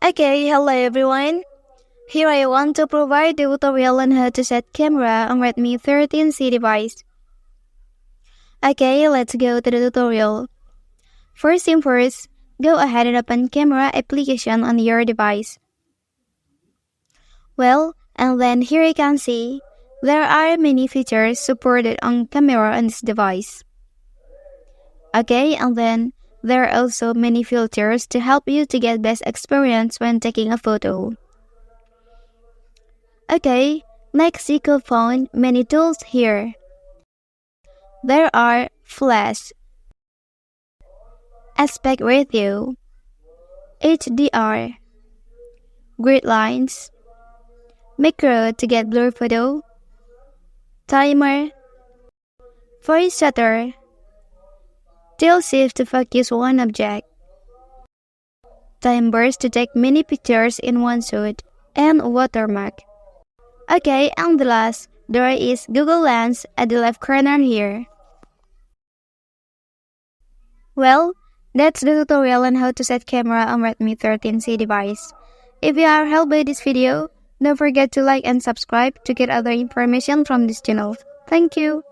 Okay, hello everyone. Here I want to provide a tutorial on how to set camera on Redmi 13C device. Okay, let's go to the tutorial. First thing first, go ahead and open camera application on your device. And then here you can see, there are many features supported on camera on this device. Okay, and then there are also many filters to help you to get best experience when taking a photo. Okay, next you could find many tools here. There are flash, aspect ratio, HDR, grid lines, macro to get blur photo, timer, voice shutter, tilt shift to focus one object, time burst to take many pictures in one shot, and watermark. Okay, and the last, there is Google Lens at the left corner here. Well, that's the tutorial on how to set camera on Redmi 13C device. If you are helped by this video, don't forget to like and subscribe to get other information from this channel. Thank you.